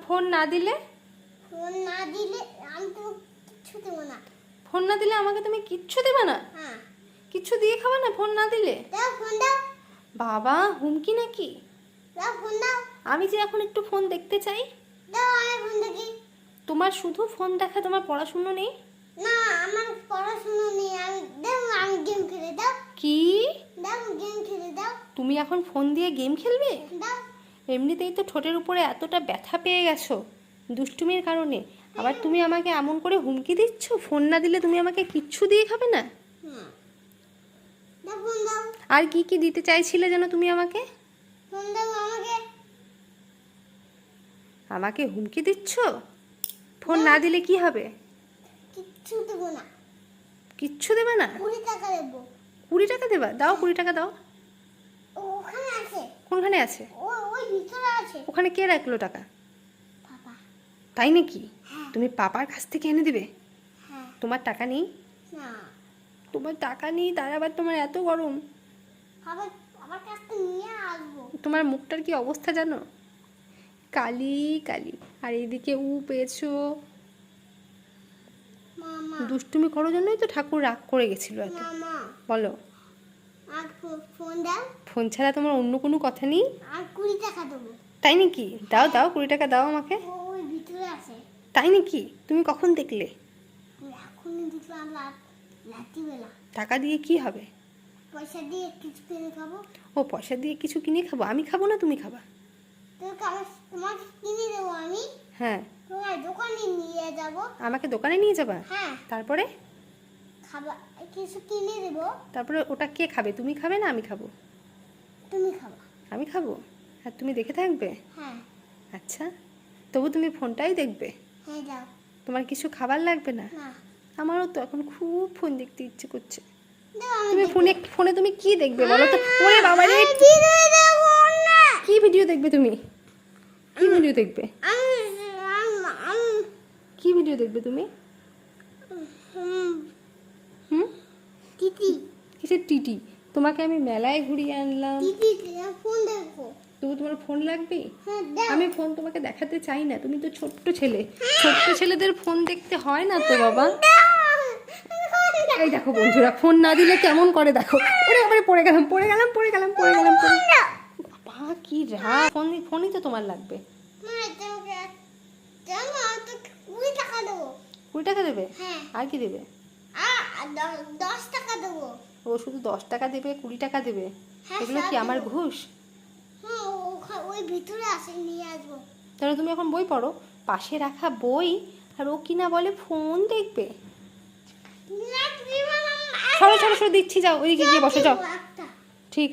Phone না দিলে আমি তো কিচ্ছু দেবো না। ফোন না দিলে আমাকে তুমি কিচ্ছু দেবে না? হ্যাঁ, কিচ্ছু দিয়ে খাবে না ফোন না দিলে? দাও ফোন দাও। বাবা হুমকি নাকি? দাও ফোন দাও। আমি যে এখন একটু ফোন দেখতে চাই। দাও আমি ফোন দেখি। তোমার শুধু ফোন দেখা, তোমার পড়াশুনো নেই? না, আমার পড়াশোনা নেই। আমি গেম খেলে দাও। কি? দাও গেম খেলে দাও। তুমি এখন ফোন দিয়ে গেম খেলবে? দাও। এমনিতেই তো ঠোঁটের উপরে এতটা ব্যথা পেয়ে গেছো দুষ্টুমির কারণে, আবার তুমি আমাকে এমন করে হুমকি দিচ্ছ ফোন না দিলে তুমি আমাকে কিচ্ছু দিয়ে খাবে না? হ্যাঁ, দাও ফোন দাও। আর কি কি দিতে চাইছিলে যেন তুমি আমাকে? ফোন দাও আমাকে। আমাকে হুমকি দিচ্ছ? ফোন না দিলে কি হবে? কিচ্ছু দেবো না। কিচ্ছু দেবে না? 20 টাকা দেবো। 20 টাকা দেবা? দাও 20 টাকা দাও। ওখানে আছে। কোনখানে আছে? ওই ভিতরে আছে। ওখানে কে রাখলো টাকা? বাবা। তাই নাকি? হ্যাঁ। তুমি পাপার কাছ থেকে এনে দিবে? হ্যাঁ। তোমার টাকা নেই? না, তোমার টাকা নেই তার আবার তোমার এত গরম? আমার কাছ থেকে নিয়ে আসবো। তোমার মুখটার কি অবস্থা জানো? কালি কালি, আর এইদিকে পেয়েছো। মামা। দুষ্টুমি করার জন্যই তো ঠাকুর রাগ করে গেছিল এত। মামা। বলো। আর ফোন দাও। ফোন ছাড়া তোমার অন্য কোনো কথা নেই? আর 20 টাকা দেবো। তাই নাকি? দাও দাও 20 টাকা দাও আমাকে। ওই ভিতরে আছে। তাই নাকি? তুমি কখন দেখলে? এখনই দেখলাম রাত্রিবেলা। টাকা দিয়ে কি হবে? পয়সা দিয়ে কিছু কিনে খাবো। ও পয়সা দিয়ে কিছু কিনে খাবো? আমি খাবো না তুমি খাবা? তোমার কিনে দেবো আমি। হ্যাঁ। তোমার দোকানে নিয়ে যাব। আমাকে দোকানে নিয়ে যাবা? হ্যাঁ। তারপরে? খাবার কিছু কিনে দেবো। তারপরে ওটা কে খাবে? তুমি খাবে না আমি খাবো? তুমি খাবা। আমি খাবো? আর তুমি দেখে থাকবে? হ্যাঁ। আচ্ছা, তবু তুমি ফোনটাই দেখবে? হ্যাঁ দাও। তোমার কিছু খাবার লাগবে না? না। আমারও তো এখন খুব ফোন দেখতে ইচ্ছে করছে। দাও আমি তুমি দেখবো। ফোনে তুমি কি দেখবে বলো তো? ওরে বাবা রে, ভিডিও দেখবো না। কি ভিডিও দেখবে তুমি? কি ভিডিও দেখবে? কি ভিডিও দেখবে তুমি? হুম? টিটি। কিসের টিটি? তোমাকে আমি মেলায় ঘুরিয়ে আনলাম, টিটি ফোন দেখবো। তবু তোমার ফোন লাগবে? হ্যাঁ দাও। আমি ফোন তোমাকে দেখাতে চাই না, তুমি তো ছোট্ট ছেলে, ছোট্ট ছেলেদের ফোন দেখতে হয় না তো বাবা। এই দেখো বন্ধুরা, ফোন না দিলে কেমন করে দেখো। ওরে আবার পড়ে গেলাম পড়ে গেলাম পড়ে গেলাম পড়ে গেলাম পড়ে বাবা কি রাগ! ফোনই তো তোমার লাগবে। মা তোকে জানো তো 20 টাকা দেবো। 20 টাকা দেবে? হ্যাঁ। আর কি দেবে? আর 10 টাকা দেবো। ও শুধু 10 টাকা দেবে, 20 টাকা দেবে? হ্যাঁ, এগুলো সব কি আমার দেবো। ঘুষ? হ্যাঁ, ওই ভিতরে আসে নিয়ে আসবো। তাহলে তুমি এখন বই পড়ো, পাশে রাখা বই, আর ও কিনা বলে ফোন দেখবে। না তুমি সরো সরো সরো, দিচ্ছি, যাও ওইদিকে গিয়ে বসে যাও। একটা ঠিক আছে।